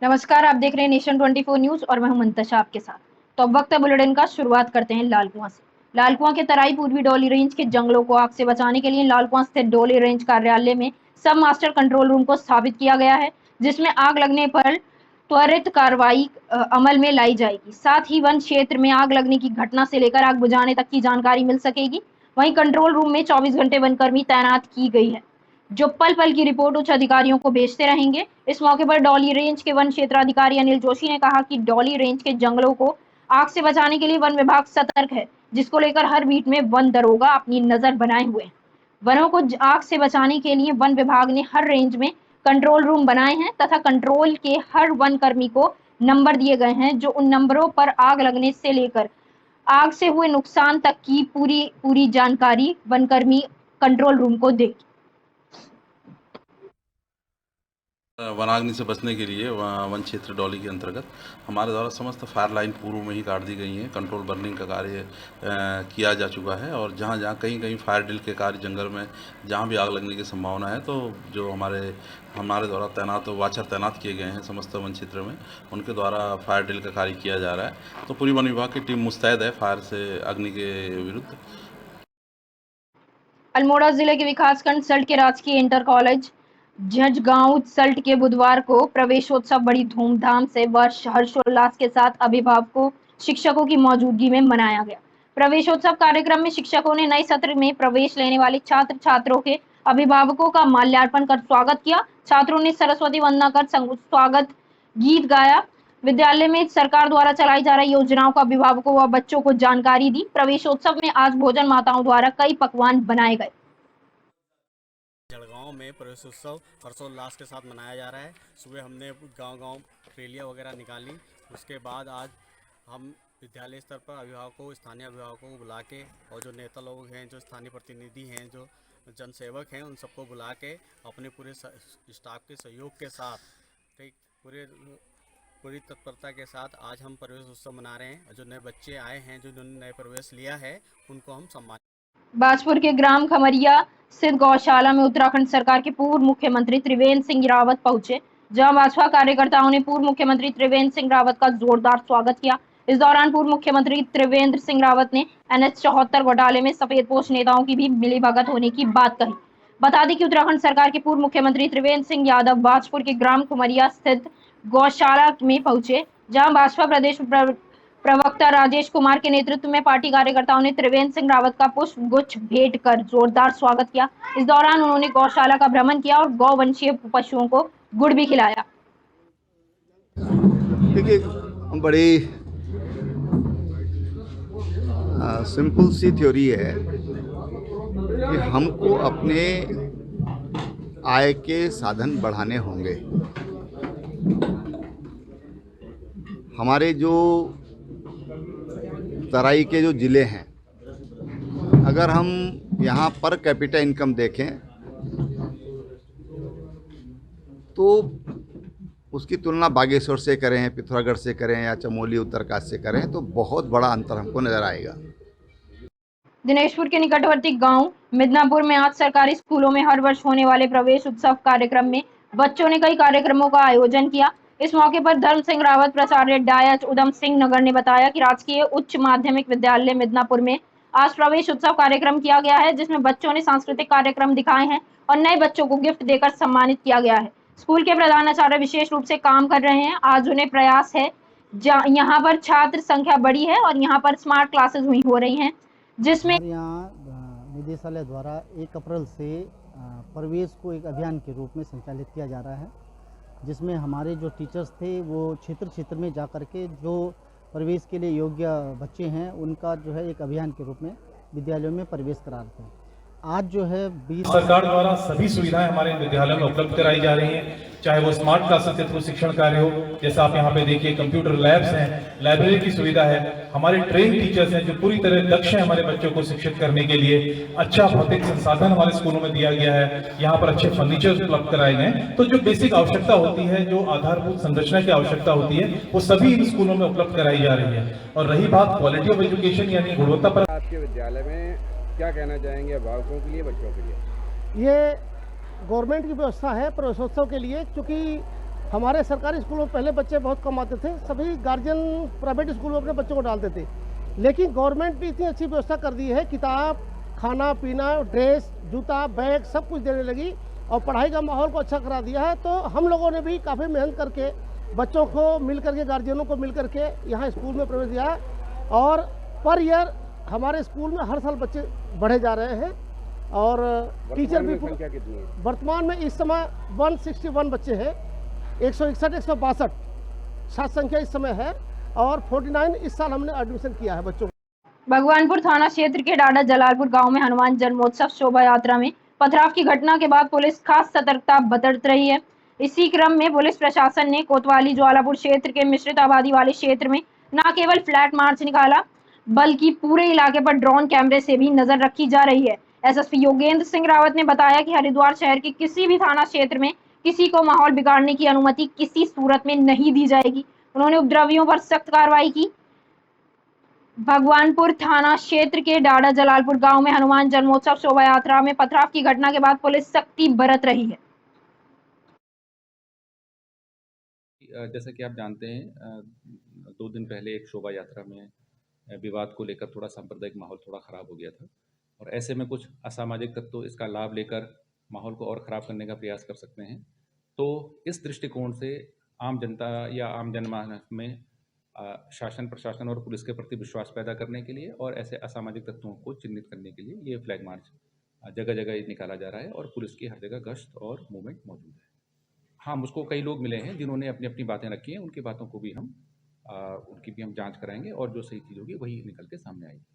नमस्कार, आप देख रहे हैं नेशन 24 न्यूज और मैं हूं मंतशा आपके साथ। तो अब वक्त है बुलेटिन का। शुरुआत करते हैं लाल कुआं से। लाल कुआं के तराई पूर्वी डोली रेंज के जंगलों को आग से बचाने के लिए लाल कुआं स्थित डोली रेंज कार्यालय में सब मास्टर कंट्रोल रूम को स्थापित किया गया है, जिसमें आग लगने पर त्वरित कार्रवाई अमल में लाई जाएगी। साथ ही वन क्षेत्र में आग लगने की घटना से लेकर आग बुझाने तक की जानकारी मिल सकेगी। वहीं कंट्रोल रूम में 24 घंटे वनकर्मी तैनात की गई है, जो पल पल की रिपोर्ट उच्च अधिकारियों को भेजते रहेंगे। इस मौके पर डॉली रेंज के वन क्षेत्राधिकारी अनिल जोशी ने कहा कि डॉली रेंज के जंगलों को आग से बचाने के लिए वन विभाग सतर्क है, जिसको लेकर हर बीट में वन दरोगा अपनी नजर बनाए हुए हैं। वनों को आग से बचाने के लिए वन विभाग ने हर रेंज में कंट्रोल रूम बनाए हैं तथा कंट्रोल के हर वन कर्मी को नंबर दिए गए हैं, जो उन नंबरों पर आग लगने से लेकर आग से हुए नुकसान तक की पूरी जानकारी वनकर्मी कंट्रोल रूम को देगी। वनाग्नि से बचने के लिए वन क्षेत्र डॉली के अंतर्गत हमारे द्वारा समस्त फायर लाइन पूर्व में ही काट दी गई हैं। कंट्रोल बर्निंग का कार्य किया जा चुका है और जहाँ जहाँ कहीं कहीं फायर ड्रिल के कार्य जंगल में जहाँ भी आग लगने की संभावना है, तो जो हमारे द्वारा तैनात वाचर तैनात किए गए हैं समस्त वन क्षेत्र में, उनके द्वारा फायर ड्रिल का कार्य किया जा रहा है। तो पूरी वन विभाग की टीम मुस्तैद है फायर से अग्नि के विरुद्ध। अल्मोड़ा जिले के विकासखंड सल्ट के राजकीय इंटर कॉलेज झंझगांव सल्ट के बुधवार को प्रवेशोत्सव बड़ी धूमधाम से व हर्षोल्लास के साथ अभिभावकों शिक्षकों की मौजूदगी में मनाया गया। प्रवेशोत्सव कार्यक्रम में शिक्षकों ने नए सत्र में प्रवेश लेने वाले छात्र छात्रों के अभिभावकों का माल्यार्पण कर स्वागत किया। छात्रों ने सरस्वती वंदना कर स्वागत गीत गाया। विद्यालय में सरकार द्वारा चलाई जा रही योजनाओं का अभिभावकों व बच्चों को जानकारी दी। प्रवेशोत्सव में आज भोजन माताओं द्वारा कई पकवान बनाए गए। जलगांव में प्रवेशोत्सव हर्षोल्लास के साथ मनाया जा रहा है। सुबह हमने गांव-गांव रैलियाँ वगैरह निकाली। उसके बाद आज हम विद्यालय स्तर पर अभिभावकों, स्थानीय अभिभावकों को बुला के और जो नेता लोग हैं, जो स्थानीय प्रतिनिधि हैं, जो जनसेवक हैं, उन सबको बुला के अपने पूरे स्टाफ के सहयोग के साथ, ठीक, पूरी तत्परता के साथ आज हम प्रवेश उत्सव मना रहे हैं। जो नए बच्चे आए हैं, जिन्होंने नए प्रवेश लिया है, उनको हम सम्मान। बाजपुर के ग्राम खमरिया स्थित गौशाला में उत्तराखंड सरकार के पूर्व मुख्यमंत्री त्रिवेंद्र सिंह रावत पहुंचे, जहां भाजपा कार्यकर्ताओं ने पूर्व मुख्यमंत्री त्रिवेंद्र सिंह रावत का जोरदार स्वागत किया। इस दौरान पूर्व मुख्यमंत्री त्रिवेंद्र सिंह रावत ने NH-74 घोटाले में सफेदपोश नेताओं की भी मिलीभगत होने की बात कही। बता दें कि उत्तराखंड सरकार के पूर्व मुख्यमंत्री त्रिवेंद्र सिंह यादव बाजपुर के ग्राम खमरिया स्थित गौशाला में पहुंचे, जहां भाजपा प्रदेश प्रवक्ता राजेश कुमार के नेतृत्व में पार्टी कार्यकर्ताओं ने त्रिवेंद्र सिंह रावत का पुष्प गुच्छ भेंट कर जोरदार स्वागत किया। इस दौरान उन्होंने गौशाला का भ्रमण किया और गौवंशीय पशुओं को गुड़ भी खिलाया। देखिए, बड़ी सिंपल सी थ्योरी है कि हमको अपने आय के साधन बढ़ाने होंगे। हमारे जो तराई के जो ज़िले हैं, अगर हम यहाँ पर कैपिटा इनकम देखें तो उसकी तुलना बागेश्वर से करें, पिथौरागढ़ से करें या चमोली उत्तरकाशी से करें तो बहुत बड़ा अंतर हमको नज़र आएगा। दिनेशपुर के निकटवर्ती गांव मिदनापुर में आज सरकारी स्कूलों में हर वर्ष होने वाले प्रवेश उत्सव कार्यक्रम में बच्चों ने कई कार्यक्रमों का आयोजन किया। इस मौके पर धर्म सिंह रावत, प्राचार्य डायच उधम सिंह नगर ने बताया कि राजकीय उच्च माध्यमिक विद्यालय मिदनापुर में आज प्रवेश उत्सव कार्यक्रम किया गया है, जिसमें बच्चों ने सांस्कृतिक कार्यक्रम दिखाए हैं और नए बच्चों को गिफ्ट देकर सम्मानित किया गया है। स्कूल के प्रधानाचार्य विशेष रूप से काम कर रहे हैं। आज उन्हें प्रयास है, यहाँ पर छात्र संख्या बढ़ी है और यहाँ पर स्मार्ट क्लासेस हो रही हैं, जिसमें यहाँ निदेशालय द्वारा 1 अप्रैल से प्रवेश को एक अभियान के रूप में संचालित किया जा रहा है, जिसमें हमारे जो टीचर्स थे वो क्षेत्र में जा कर के जो प्रवेश के लिए योग्य बच्चे हैं उनका जो है एक अभियान के रूप में विद्यालयों में प्रवेश करा रहे हैं। आज जो है सरकार द्वारा सभी सुविधाएं हमारे विद्यालयों में उपलब्ध कराई जा रही हैं, चाहे वो स्मार्ट क्लासेस के थ्रू शिक्षण कार्य हो, जैसा आप यहाँ पे देखिए कंप्यूटर लैब्स हैं, लाइब्रेरी की सुविधा है, हमारे ट्रेन टीचर्स हैं जो पूरी तरह दक्ष हैं हमारे बच्चों को शिक्षित करने के लिए, अच्छा भौतिक संसाधन हमारे स्कूलों में दिया गया है, यहाँ पर अच्छे फर्नीचर उपलब्ध कराए गए हैं। तो जो बेसिक आवश्यकता होती है, जो आधारभूत संरचना की आवश्यकता होती है, वो सभी इन स्कूलों में उपलब्ध कराई जा रही है। और रही बात क्वालिटी ऑफ एजुकेशन यानी गुणवत्ता पर, आपके विद्यालय में क्या कहना चाहेंगे अभिभावकों के लिए, बच्चों के लिए? ये गवर्नमेंट की व्यवस्था है प्रवेशोत्सव के लिए, क्योंकि हमारे सरकारी स्कूलों में पहले बच्चे बहुत कम आते थे, सभी गार्जियन प्राइवेट स्कूल में अपने बच्चों को डालते थे, लेकिन गवर्नमेंट ने इतनी अच्छी व्यवस्था कर दी है, किताब, खाना पीना, ड्रेस, जूता, बैग सब कुछ देने लगी और पढ़ाई का माहौल को अच्छा करा दिया है। तो हम लोगों ने भी काफ़ी मेहनत करके बच्चों को मिल करके, गार्जियनों को मिल करके यहाँ स्कूल में प्रवेश दिया है और पर ईयर हमारे स्कूल में हर साल बच्चे बढ़े जा रहे हैं और टीचर भी संख्या कितनी है? वर्तमान में इस समय 161 बच्चे हैं, 161 162 छात्र संख्या इस समय है और 49 इस साल हमने एडमिशन किया है बच्चों को। भगवानपुर थाना क्षेत्र के डाडा जलालपुर गांव में हनुमान जन्मोत्सव शोभा यात्रा में पथराव की घटना के बाद पुलिस खास सतर्कता बरत रही है। इसी क्रम में पुलिस प्रशासन ने कोतवाली ज्वालापुर क्षेत्र के मिश्रित आबादी वाले क्षेत्र में न केवल फ्लैग मार्च निकाला बल्कि पूरे इलाके पर ड्रोन कैमरे से भी नजर रखी जा रही है। एसएसपी योगेंद्र सिंह रावत ने बताया कि हरिद्वार शहर के किसी भी थाना क्षेत्र में किसी को माहौल बिगाड़ने की अनुमति किसी सूरत में नहीं दी जाएगी। उन्होंने उपद्रवियों पर सख्त कार्रवाई की। भगवानपुर थाना क्षेत्र के डाडा जलालपुर गांव में हनुमान जन्मोत्सव शोभा यात्रा में पथराव की घटना के बाद पुलिस सख्ती बरत रही है। जैसा कि आप जानते हैं 2 दिन पहले एक शोभा यात्रा में विवाद को लेकर थोड़ा सांप्रदायिक माहौल थोड़ा ख़राब हो गया था और ऐसे में कुछ असामाजिक तत्व इसका लाभ लेकर माहौल को और ख़राब करने का प्रयास कर सकते हैं। तो इस दृष्टिकोण से आम जनता या आम जनमानस में शासन, प्रशासन और पुलिस के प्रति विश्वास पैदा करने के लिए और ऐसे असामाजिक तत्वों को चिन्हित करने के लिए ये फ्लैग मार्च जगह जगह निकाला जा रहा है और पुलिस की हर जगह गश्त और मूवमेंट मौजूद है। हाँ, मुझको कई लोग मिले हैं जिन्होंने अपनी अपनी बातें रखी हैं, उनकी बातों को भी उनकी भी हम जांच कराएंगे और जो सही चीज़ होगी वही निकल के सामने आएगी।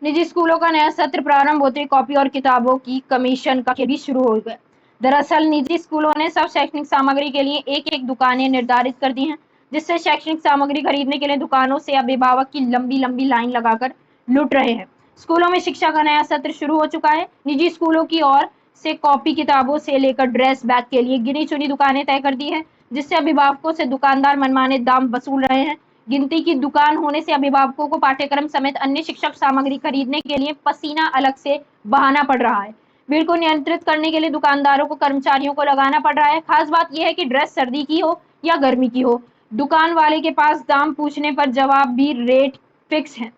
निजी स्कूलों का नया सत्र प्रारंभ होते ही कॉपी और किताबों की कमीशन का भी शुरू हो गया। दरअसल निजी स्कूलों ने सब शैक्षणिक सामग्री के लिए एक एक दुकानें निर्धारित कर दी हैं, जिससे शैक्षणिक सामग्री खरीदने के लिए दुकानों से अभिभावक की लंबी लंबी लाइन लगाकर लूट रहे हैं। स्कूलों में शिक्षा का नया सत्र शुरू हो चुका है। निजी स्कूलों की ओर से कॉपी किताबों से लेकर ड्रेस बैग के लिए गिनी चुनी दुकानें तय कर दी है, जिससे अभिभावकों से दुकानदार मनमाने दाम वसूल रहे हैं। गिनती की दुकान होने से अभिभावकों को पाठ्यक्रम समेत अन्य शिक्षक सामग्री खरीदने के लिए पसीना अलग से बहाना पड़ रहा है। भीड़ को नियंत्रित करने के लिए दुकानदारों को कर्मचारियों को लगाना पड़ रहा है। खास बात यह है कि ड्रेस सर्दी की हो या गर्मी की हो, दुकान वाले के पास दाम पूछने पर जवाब भी रेट फिक्स है,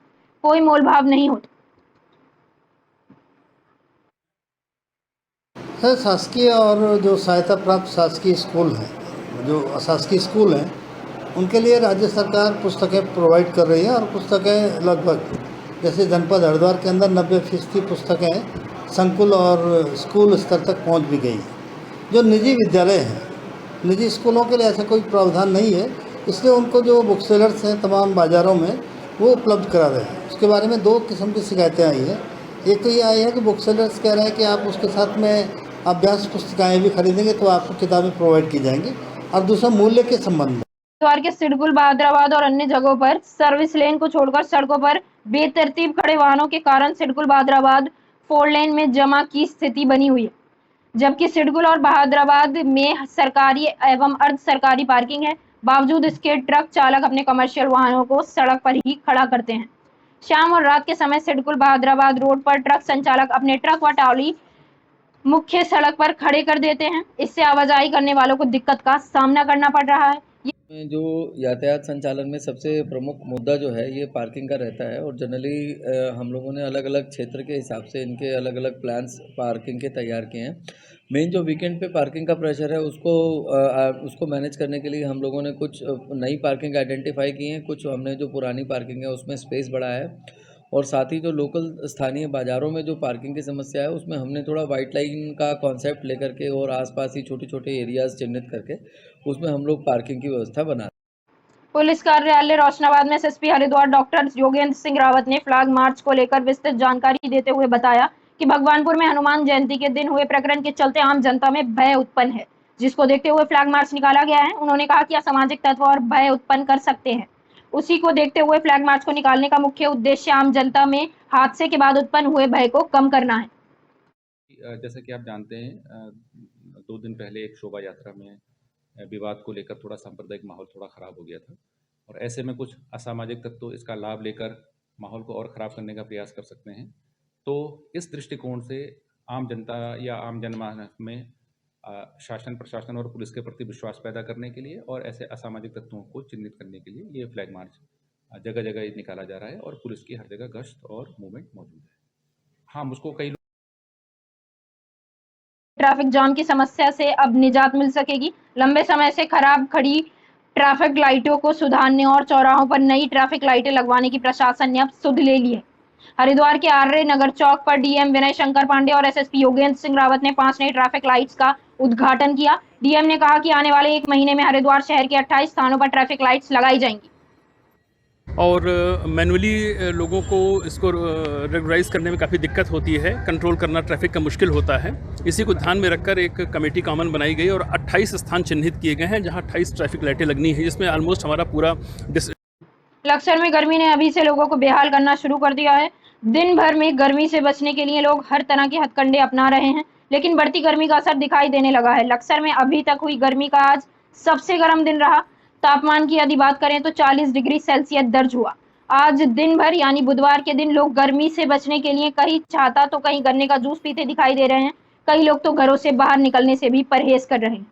कोई मोलभाव नहीं होता। है शासकीय और जो सहायता प्राप्त शासकीय स्कूल हैं, जो अशासकीय स्कूल हैं, उनके लिए राज्य सरकार पुस्तकें प्रोवाइड कर रही है और पुस्तकें लगभग जैसे जनपद हरिद्वार के अंदर 90% पुस्तकें संकुल और स्कूल स्तर तक पहुंच भी गई हैं। जो निजी विद्यालय हैं, निजी स्कूलों के लिए ऐसा कोई प्रावधान नहीं है, इसलिए उनको जो बुक सेलर्स हैं तमाम बाज़ारों में वो उपलब्ध करा रहे हैं। उसके बारे में 2 किस्म की शिकायतें आई हैं। एक तो ये आई है कि बुक सेलर्स कह रहे हैं कि आप उसके साथ में अभ्यास पुस्तिकाएँ भी खरीदेंगे तो आपको किताबें प्रोवाइड की जाएंगी, और दूसरा मूल्य के संबंध में हरिद्वार के सिडकुल, बहादुराबाद और अन्य जगहों पर सर्विस लेन को छोड़कर सड़कों पर बेतरतीब खड़े वाहनों के कारण सिडकुल बहादुराबाद 4 लेन में जमा की स्थिति बनी हुई है, जबकि सिडकुल और बहादुराबाद में सरकारी एवं अर्ध सरकारी पार्किंग है। बावजूद इसके ट्रक चालक अपने कमर्शियल वाहनों को सड़क पर ही खड़ा करते हैं। शाम और रात के समय सिडकुल बहादुराबाद रोड पर ट्रक संचालक अपने ट्रक व ट्रॉली मुख्य सड़क पर खड़े कर देते हैं। इससे आवाजाही करने वालों को दिक्कत का सामना करना पड़ रहा है। जो यातायात संचालन में सबसे प्रमुख मुद्दा जो है ये पार्किंग का रहता है और जनरली हम लोगों ने अलग अलग क्षेत्र के हिसाब से इनके अलग अलग प्लान्स पार्किंग के तैयार किए हैं। मेन जो वीकेंड पे पार्किंग का प्रेशर है उसको मैनेज करने के लिए हम लोगों ने कुछ नई पार्किंग आइडेंटिफाई की हैं, कुछ हमने जो पुरानी पार्किंग है उसमें स्पेस बढ़ाया है, और साथ ही जो लोकल स्थानीय बाज़ारों में जो पार्किंग की समस्या है उसमें हमने थोड़ा वाइट लाइन का कॉन्सेप्ट लेकर के और आसपास ही छोटे छोटे एरियाज़ चिन्हित करके उसमें हम लोग पार्किंग की व्यवस्था बना। पुलिस कार्यालय रोशनाबाद में एसएसपी हरिद्वार डॉक्टर योगेंद्र सिंह रावत ने फ्लैग मार्च को लेकर विस्तृत जानकारी देते हुए बताया कि भगवानपुर में हनुमान जयंती के दिन हुए प्रकरण के चलते आम जनता में भय उत्पन्न है, जिसको देखते हुए फ्लैग मार्च निकाला गया है। उन्होंने कहा कि असामाजिक तत्व और भय उत्पन्न कर सकते हैं, उसी को देखते हुए फ्लैग मार्च को निकालने का मुख्य उद्देश्य आम जनता में हादसे के बाद उत्पन्न हुए भय को कम करना है। जैसा कि आप जानते हैं 2 दिन पहले एक शोभा यात्रा में विवाद को लेकर थोड़ा सांप्रदायिक माहौल थोड़ा ख़राब हो गया था और ऐसे में कुछ असामाजिक तत्व इसका लाभ लेकर माहौल को और ख़राब करने का प्रयास कर सकते हैं। तो इस दृष्टिकोण से आम जनता या आम जनमानस में शासन प्रशासन और पुलिस के प्रति विश्वास पैदा करने के लिए और ऐसे असामाजिक तत्वों को चिन्हित करने के लिए ये फ्लैग मार्च जगह जगह निकाला जा रहा है और पुलिस की हर जगह गश्त और मूवमेंट मौजूद है। हाँ, मुझको कई ट्रैफिक जाम की समस्या से अब निजात मिल सकेगी। लंबे समय से खराब खड़ी ट्रैफिक लाइटों को सुधारने और चौराहों पर नई ट्रैफिक लाइटें लगवाने की प्रशासन ने अब सुध ले ली है। हरिद्वार के आर्य नगर चौक पर डीएम विनय शंकर पांडे और एसएसपी योगेंद्र सिंह रावत ने 5 नई ट्रैफिक लाइट्स का उद्घाटन किया। डीएम ने कहा कि आने वाले 1 महीने में हरिद्वार शहर के 28 स्थानों पर ट्रैफिक लाइट्स लगाई जाएंगी और मैनुअली लोगों को इसको रेगुलराइज करने में काफ़ी दिक्कत होती है, कंट्रोल करना ट्रैफिक का मुश्किल होता है। इसी को ध्यान में रखकर एक कमेटी कॉमन बनाई गई और 28 स्थान चिन्हित किए गए हैं जहां 28 ट्रैफिक लाइटें लगनी है, जिसमें ऑलमोस्ट हमारा पूरा लक्सर में गर्मी ने अभी से लोगों को बेहाल करना शुरू कर दिया है। दिन भर में गर्मी से बचने के लिए लोग हर तरह के हथकंडे अपना रहे हैं, लेकिन बढ़ती गर्मी का असर दिखाई देने लगा है। लक्सर में अभी तक हुई गर्मी का आज सबसे गर्म दिन रहा। तापमान की यदि बात करें तो 40 डिग्री सेल्सियस दर्ज हुआ। आज दिन भर यानी बुधवार के दिन लोग गर्मी से बचने के लिए कहीं छाता तो कहीं गन्ने का जूस पीते दिखाई दे रहे हैं। कई लोग तो घरों से बाहर निकलने से भी परहेज कर रहे हैं।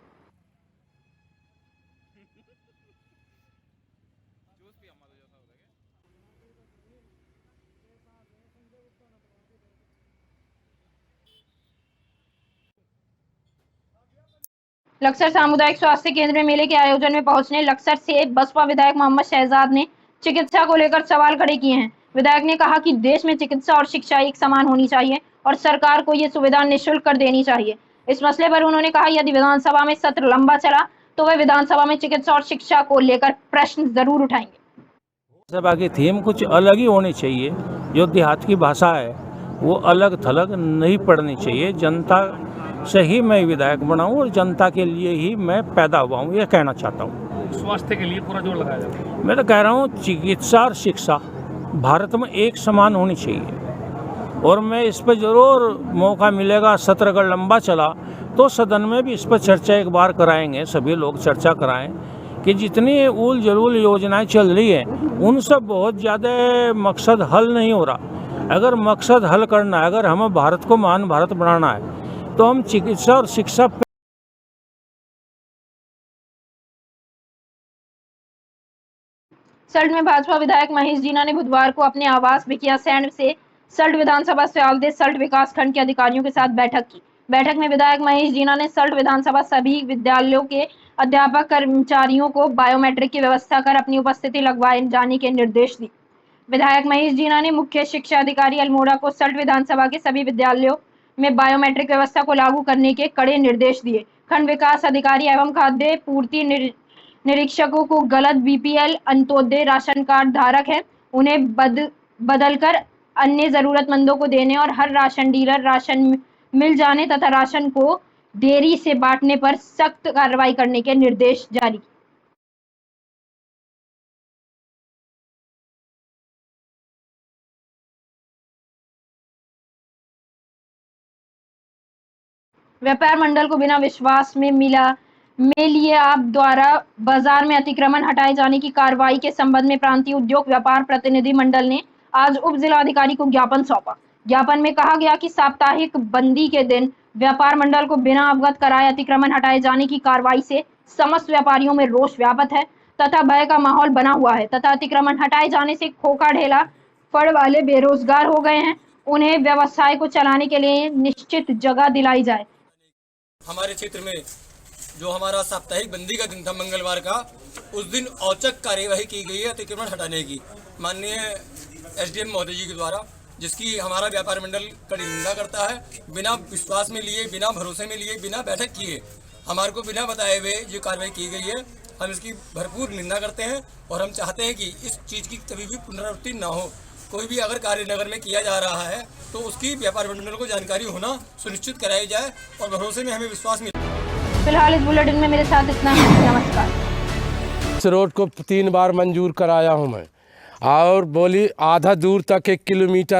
लक्सर सामुदायिक स्वास्थ्य केंद्र में मेले के आयोजन में पहुंचने लक्सर से बसपा विधायक मोहम्मद शहजाद ने चिकित्सा को लेकर सवाल खड़े किए हैं। विधायक ने कहा कि देश में चिकित्सा और शिक्षा एक समान होनी चाहिए और सरकार को ये सुविधा निःशुल्क कर देनी चाहिए। इस मसले पर उन्होंने कहा यदि विधानसभा में सत्र लंबा चला तो वह विधानसभा में चिकित्सा और शिक्षा को लेकर प्रश्न जरूर उठाएंगे। सभा की थीम कुछ अलग ही होनी चाहिए। जो देहात की भाषा है वो अलग थलग नहीं पड़नी चाहिए। जनता से ही मैं विधायक बनाऊं और जनता के लिए ही मैं पैदा हुआ हूं, ये कहना चाहता हूं। स्वास्थ्य के लिए पूरा जोर लगाया जाता है। मैं तो कह रहा हूं चिकित्सा और शिक्षा भारत में एक समान होनी चाहिए और मैं इस पर जरूर मौका मिलेगा, सत्र अगर लंबा चला तो सदन में भी इस पर चर्चा एक बार कराएंगे। सभी लोग चर्चा कराएं कि जितनी उल जलूल योजनाएं चल रही हैं उन सब बहुत ज़्यादा मकसद हल नहीं हो रहा। अगर मकसद हल करना है, अगर हमें भारत को महान भारत बनाना है तो हम चिकित्सा और शिक्षा सल्ट में भाजपा विधायक महेश जीना ने बुधवार को अपने आवास भिकिया सैंड से सल्ट विधानसभा स्यालदे सल्ट विकास खंड के अधिकारियों के साथ बैठक की। बैठक में विधायक महेश जीना ने सल्ट विधानसभा सभी विद्यालयों के अध्यापक कर्मचारियों को बायोमेट्रिक की व्यवस्था कर अपनी उपस्थिति लगवाए जाने के निर्देश दिए। विधायक महेश जीना ने मुख्य शिक्षा अधिकारी अल्मोड़ा को सल्ट विधानसभा के सभी विद्यालयों में बायोमेट्रिक व्यवस्था को लागू करने के कड़े निर्देश दिए। खंड विकास अधिकारी एवं खाद्य पूर्ति निरीक्षकों को गलत बीपीएल अंत्योदय राशन कार्ड धारक है उन्हें बदलकर अन्य जरूरतमंदों को देने और हर राशन डीलर राशन मिल जाने तथा राशन को देरी से बांटने पर सख्त कार्रवाई करने के निर्देश जारी किए। व्यापार मंडल को बिना विश्वास में लिए आप द्वारा बाजार में अतिक्रमण हटाए जाने की कार्रवाई के संबंध में प्रांतीय उद्योग व्यापार प्रतिनिधि मंडल ने आज उप जिलाधिकारी को ज्ञापन सौंपा। ज्ञापन में कहा गया कि साप्ताहिक बंदी के दिन व्यापार मंडल को बिना अवगत कराए अतिक्रमण हटाए जाने की कार्रवाई से समस्त व्यापारियों में रोष व्याप्त है तथा भय का माहौल बना हुआ है तथा अतिक्रमण हटाए जाने से खोखा ढेला फड़ वाले बेरोजगार हो गए हैं। उन्हें व्यवसाय को चलाने के लिए निश्चित जगह दिलाई जाए। हमारे क्षेत्र में जो हमारा साप्ताहिक बंदी का दिन था मंगलवार का, उस दिन औचक कार्यवाही की गई है अतिक्रमण हटाने की माननीय एसडीएम महोदय जी के द्वारा, जिसकी हमारा व्यापार मंडल कड़ी निंदा करता है। बिना विश्वास में लिए, बिना भरोसे में लिए, बिना बैठक किए हमारे को बिना बताए हुए जो कार्रवाई की गई है, हम इसकी भरपूर निंदा करते हैं और हम चाहते हैं कि इस चीज़ की कभी भी पुनरावृत्ति ना हो। कोई भी अगर कार्य नगर में किया जा रहा है तो उसकी व्यापार मंडल को जानकारी होना सुनिश्चित कराई जाए और भरोसे में हमें विश्वास मिले। फिलहाल इस बुलेटिन में मेरे साथ इतना ही। नमस्कार। इस रोड को 3 बार मंजूर कराया हूँ मैं और बोली आधा दूर तक 1 किलोमीटर